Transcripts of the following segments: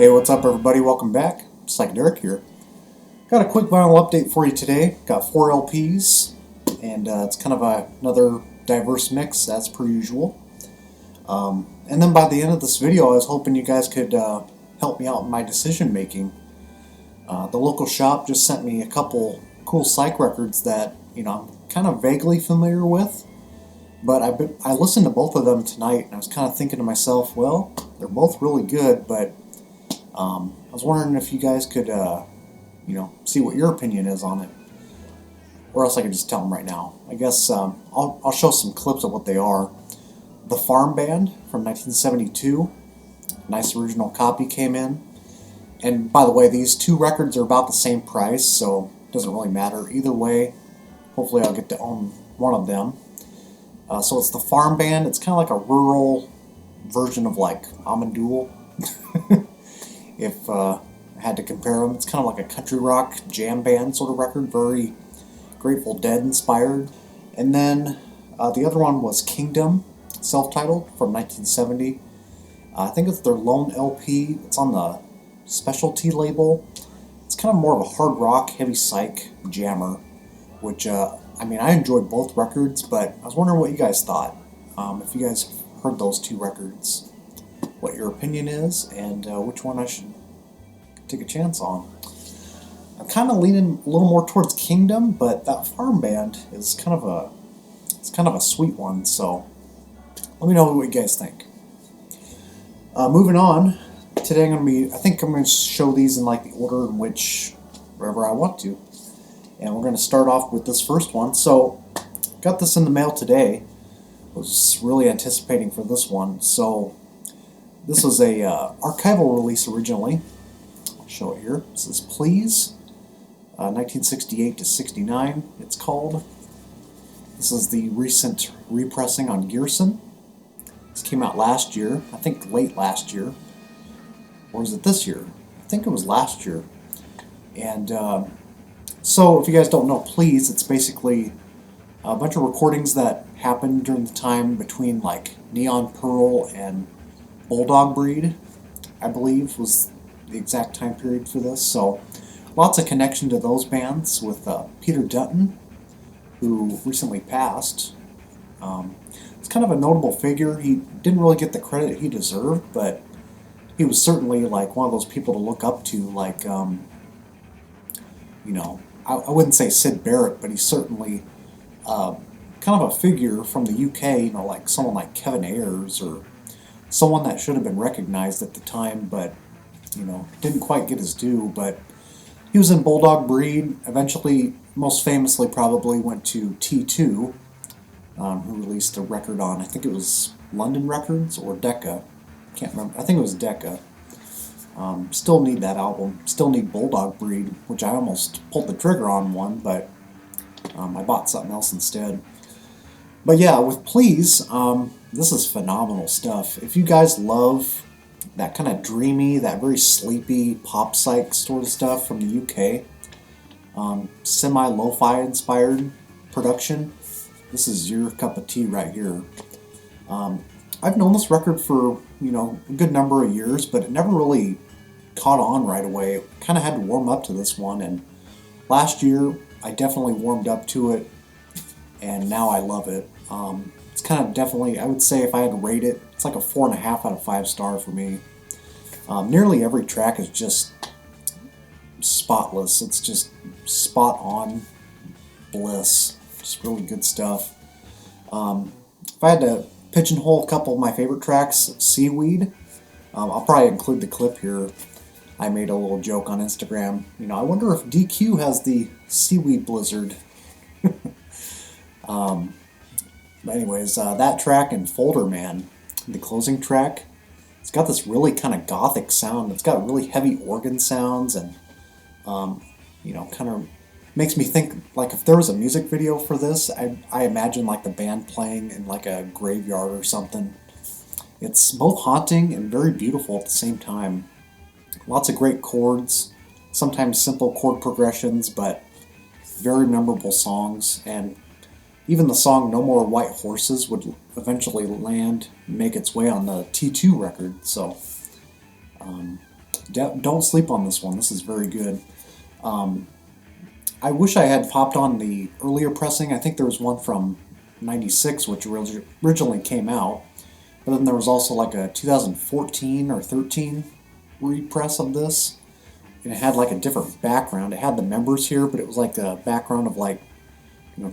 Hey, what's up, everybody? Welcome back. Psychedelic here. Got a quick vinyl update for you today. Got 4 LPs, and it's kind of another diverse mix, as per usual. And then by the end of this video, I was hoping you guys could help me out in my decision making. The local shop just sent me a couple cool psych records that I'm kind of vaguely familiar with, but I listened to both of them tonight, and I was kind of thinking to myself, well, they're both really good, but I was wondering if you guys could, see what your opinion is on it, or else I could just tell them right now. I guess I'll show some clips of what they are. The Farm Band from 1972, nice original copy came in. And by the way, these two records are about the same price, so it doesn't really matter either way. Hopefully I'll get to own one of them. So it's the Farm Band. It's kind of like a rural version of like Amadul. If I had to compare them, it's kind of like a country rock jam band sort of record, very Grateful Dead inspired. And then the other one was Kingdom, self-titled, from 1970. I think it's their lone LP. It's on the Specialty label. It's kind of more of a hard rock, heavy psych jammer, which, I enjoyed both records, but I was wondering what you guys thought. If you guys heard those two records, what your opinion is, and which one I should take a chance on. I'm kind of leaning a little more towards Kingdom, but that Farm Band is kind of a sweet one, so let me know what you guys think. Moving on, today I think I'm going to show these in like the order in which, wherever I want to. And we're going to start off with this first one. So, got this in the mail today. Was really anticipating for this one. So, this was a archival release originally. I'll show it here. This is Please, 1968 to 69, it's called. This is the recent repressing on Gearson. This came out last year, I think late last year. Or is it this year? I think it was last year. And so, if you guys don't know Please, it's basically a bunch of recordings that happened during the time between like Neon Pearl and Bulldog Breed, I believe, was the exact time period for this. So, lots of connection to those bands with Peter Dutton, who recently passed. It's kind of a notable figure. He didn't really get the credit he deserved, but he was certainly like one of those people to look up to, like, I wouldn't say Syd Barrett, but he's certainly kind of a figure from the UK, like someone like Kevin Ayers, or someone that should have been recognized at the time, but, didn't quite get his due. But he was in Bulldog Breed, eventually, most famously probably went to T2, who released a record on, I think it was London Records or Decca. Can't remember. I think it was Decca. Still need that album. Still need Bulldog Breed, which I almost pulled the trigger on one, but I bought something else instead. But yeah, with Please, this is phenomenal stuff. If you guys love that kind of dreamy, that very sleepy pop psych sort of stuff from the UK, semi-lo-fi inspired production, this is your cup of tea right here. I've known this record for, a good number of years, but it never really caught on right away. Kind of had to warm up to this one, and last year I definitely warmed up to it, and now I love it. It's kind of definitely, I would say if I had to rate it, it's like a 4.5 out of 5 star for me. Nearly every track is just spotless. It's just spot on bliss. Just really good stuff. If I had to pigeonhole a couple of my favorite tracks, Seaweed, I'll probably include the clip here. I made a little joke on Instagram. I wonder if DQ has the Seaweed Blizzard. But anyways, that track and Folder Man, the closing track, it's got this really kind of gothic sound. It's got really heavy organ sounds, and kind of makes me think, like, if there was a music video for this, I imagine like the band playing in like a graveyard or something. It's both haunting and very beautiful at the same time. Lots of great chords, sometimes simple chord progressions, but very memorable songs. And even the song No More White Horses would eventually make its way on the T2 record. So don't sleep on this one. This is very good. I wish I had popped on the earlier pressing. I think there was one from '96, which originally came out. But then there was also like a 2014 or 13 repress of this. And it had like a different background. It had the members here, but it was like a background of like,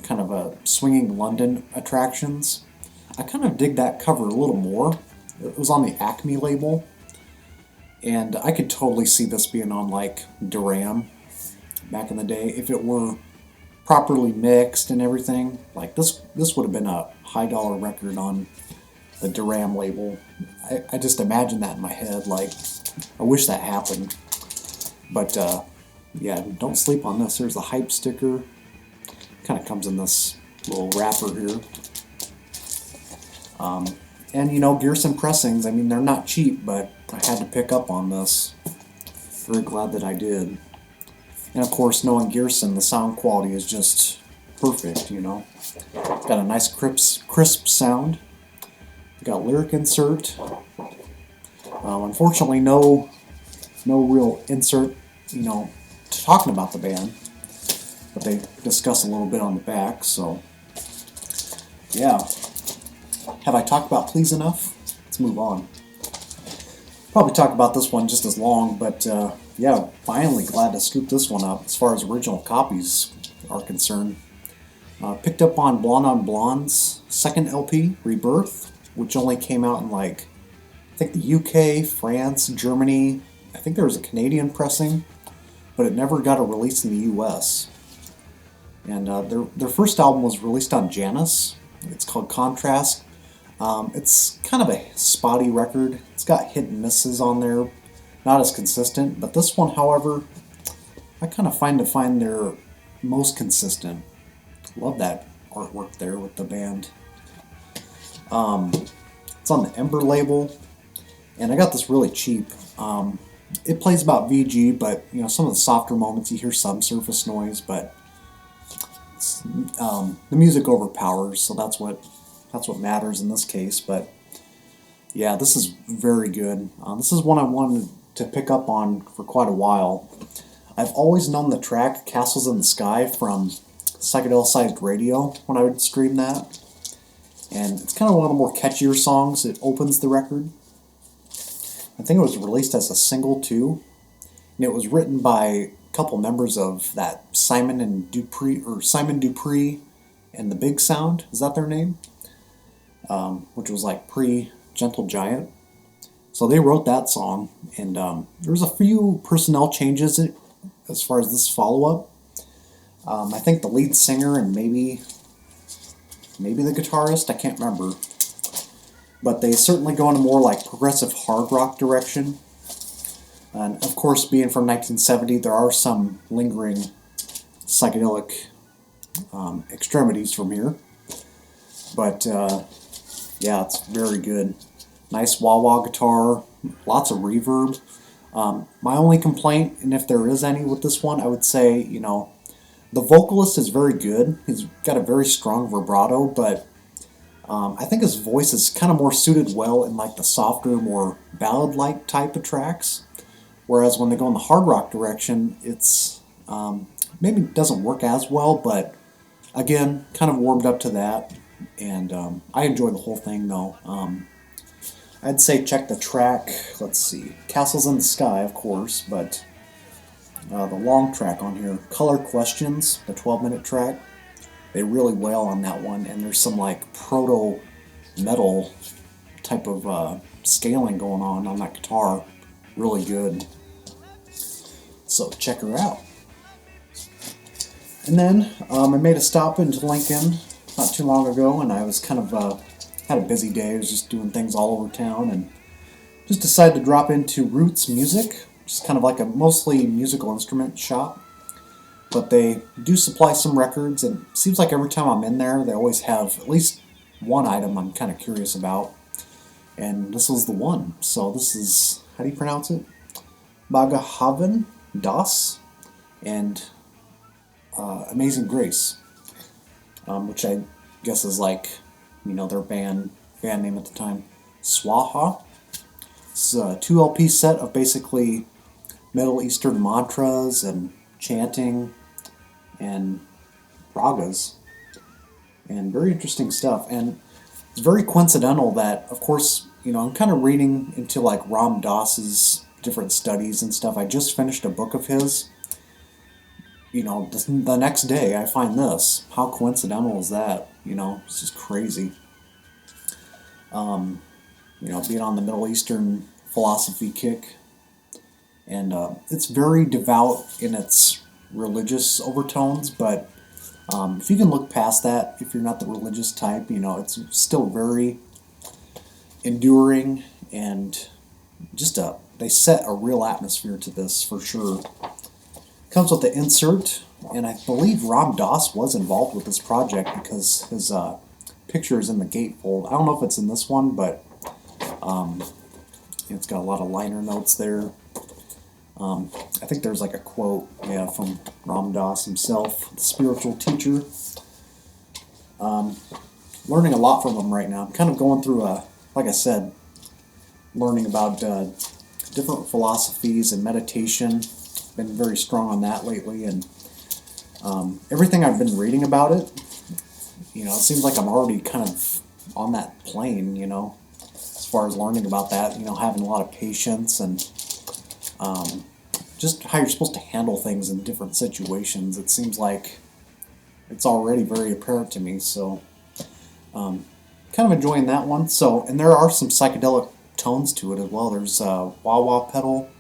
kind of a swinging London attractions. I kind of dig that cover a little more. It was on the Acme label. And I could totally see this being on like Duram back in the day if it were properly mixed and everything. Like this would have been a high dollar record on the Duram label. I just imagine that in my head. Like, I wish that happened. But yeah, don't sleep on this. There's the hype sticker. Kind of comes in this little wrapper here. And Gearson pressings, I mean, they're not cheap, but I had to pick up on this. Very glad that I did. And of course, knowing Gearson, the sound quality is just perfect, Got a nice crisp sound. Got lyric insert. Unfortunately, no real insert, talking about the band. But they discuss a little bit on the back, so yeah. Have I talked about Please enough? Let's move on. Probably talk about this one just as long, but yeah, finally glad to scoop this one up as far as original copies are concerned. Picked up on Blonde's second LP, Rebirth, which only came out in I think the UK, France, Germany. I think there was a Canadian pressing, but it never got a release in the US. And their first album was released on Janus. It's called Contrast. It's kind of a spotty record. It's got hit and misses on there, not as consistent. But this one, however, I kind of find they're most consistent. Love that artwork there with the band. It's on the Ember label, and I got this really cheap. It plays about VG, but some of the softer moments you hear some surface noise, but the music overpowers, so that's what matters in this case. But yeah, this is very good. This is one I wanted to pick up on for quite a while. I've always known the track Castles in the Sky from Psychedelic Radio when I would stream that, and it's kind of one of the more catchier songs. It opens the record. I think it was released as a single too, and it was written by a couple members of that Simon Dupree and the Big Sound. Is that their name? Which was like pre-Gentle Giant. So they wrote that song, and there was a few personnel changes as far as this follow-up. I think the lead singer and maybe the guitarist, I can't remember. But they certainly go in a more progressive hard rock direction. And of course, being from 1970, there are some lingering psychedelic extremities from here. But yeah, it's very good. Nice wah-wah guitar, lots of reverb. My only complaint, and if there is any with this one, I would say, the vocalist is very good. He's got a very strong vibrato, but I think his voice is kind of more suited well in the softer, more ballad-like type of tracks. Whereas when they go in the hard rock direction, it's maybe doesn't work as well, but again, kind of warmed up to that. And I enjoy the whole thing, though. I'd say check the track, let's see, Castles in the Sky, of course, but the long track on here, Color Questions, the 12-minute track, they really wail on that one, and there's some proto-metal type of scaling going on that guitar. Really good. So check her out. And then I made a stop into Lincoln not too long ago, and I was kind of had a busy day. I was just doing things all over town, and just decided to drop into Roots Music, which is kind of like a mostly musical instrument shop. But they do supply some records, and it seems like every time I'm in there, they always have at least one item I'm kind of curious about. And this was the one. So this is, how do you pronounce it? Bhagavan Das and Amazing Grace, which I guess is their band name at the time, Swaha. It's a 2 LP set of basically Middle Eastern mantras and chanting and ragas, and very interesting stuff. And it's very coincidental that, of course, I'm kind of reading into like Ram Dass's different studies and stuff. I just finished a book of his. The next day I find this. How coincidental is that? It's just crazy. Being on the Middle Eastern philosophy kick. And it's very devout in its religious overtones, but if you can look past that, if you're not the religious type, it's still very enduring, and they set a real atmosphere to this for sure. Comes with the insert, and I believe Ram Dass was involved with this project because his picture is in the gatefold. I don't know if it's in this one, but it's got a lot of liner notes there. I think there's like a quote, from Ram Dass himself, the spiritual teacher. Learning a lot from him right now. I'm kind of going through like I said, learning about different philosophies and meditation. Been very strong on that lately, and everything I've been reading about it, it seems like I'm already kind of on that plane, as far as learning about that, having a lot of patience and just how you're supposed to handle things in different situations. It seems like it's already very apparent to me, so kind of enjoying that one. So, and there are some psychedelic tones to it as well. There's wah-wah pedal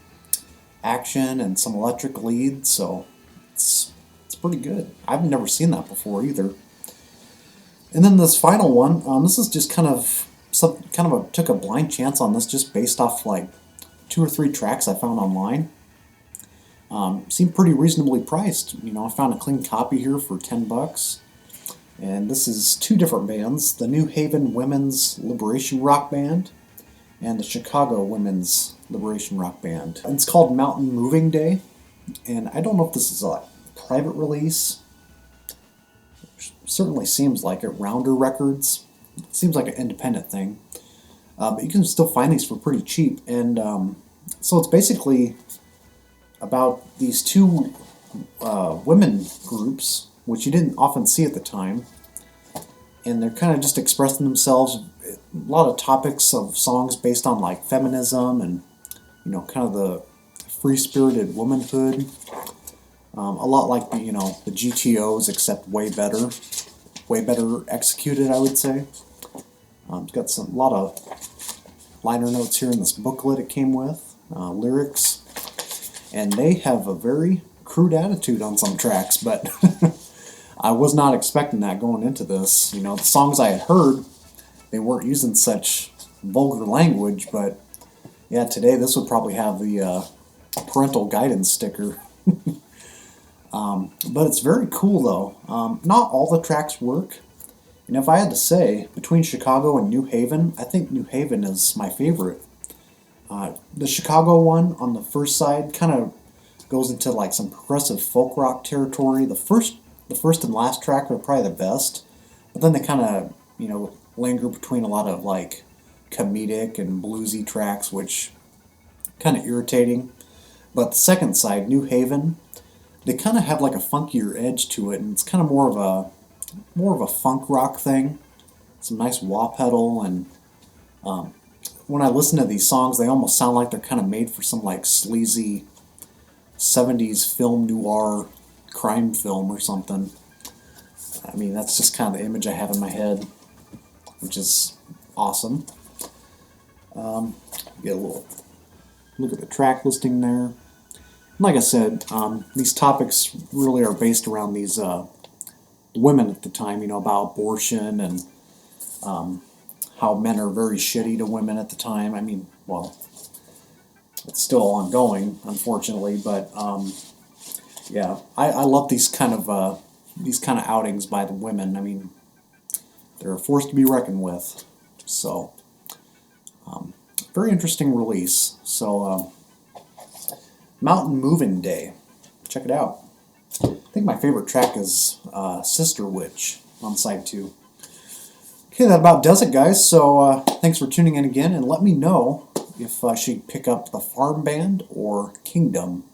action and some electric lead, so it's pretty good. I've never seen that before either. And then this final one, this is just took a blind chance on this just based off like 2 or 3 tracks I found online. Seemed pretty reasonably priced. I found a clean copy here for $10. And this is 2 different bands, the New Haven Women's Liberation Rock Band and the Chicago Women's Liberation Rock Band. And it's called Mountain Moving Day, and I don't know if this is a private release. It certainly seems like it. Rounder Records. It seems like an independent thing. But you can still find these for pretty cheap. And so it's basically about these 2 women groups, which you didn't often see at the time. And they're kind of just expressing themselves. A lot of topics of songs based on like feminism and kind of the free-spirited womanhood. A lot like the GTOs, except way better executed, I would say. It's got a lot of liner notes here in this booklet it came with, lyrics, and they have a very crude attitude on some tracks, but I was not expecting that going into this. The songs I had heard, they weren't using such vulgar language, but yeah, today this would probably have the parental guidance sticker. But it's very cool though. Not all the tracks work, and if I had to say, between Chicago and New Haven, I think New Haven is my favorite. The Chicago one on the first side kind of goes into like some progressive folk rock territory. The first and last track are probably the best, but then they kind of linger between a lot of like comedic and bluesy tracks, which kind of irritating. But the second side, New Haven, they kind of have like a funkier edge to it, and it's kind of more of a funk rock thing. Some nice wah pedal, and when I listen to these songs, they almost sound like they're kind of made for some like sleazy 70s film noir crime film or something. I mean, that's just kind of the image I have in my head, which is awesome. Get a little look at the track listing there. Like I said, these topics really are based around these women at the time, about abortion and how men are very shitty to women at the time. I mean, well, it's still ongoing, unfortunately, but yeah, I love these kind of outings by the women. I mean, they're a force to be reckoned with. So, very interesting release. So, Mountain Moving Day. Check it out. I think my favorite track is Sister Witch on side 2. Okay, that about does it, guys. So, thanks for tuning in again, and let me know if I should pick up the Farm Band or Kingdom.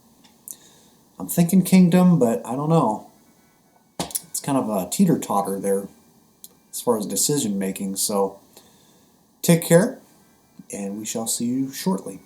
I'm thinking Kingdom, but I don't know. It's kind of a teeter-totter there as far as decision making. So take care, and we shall see you shortly.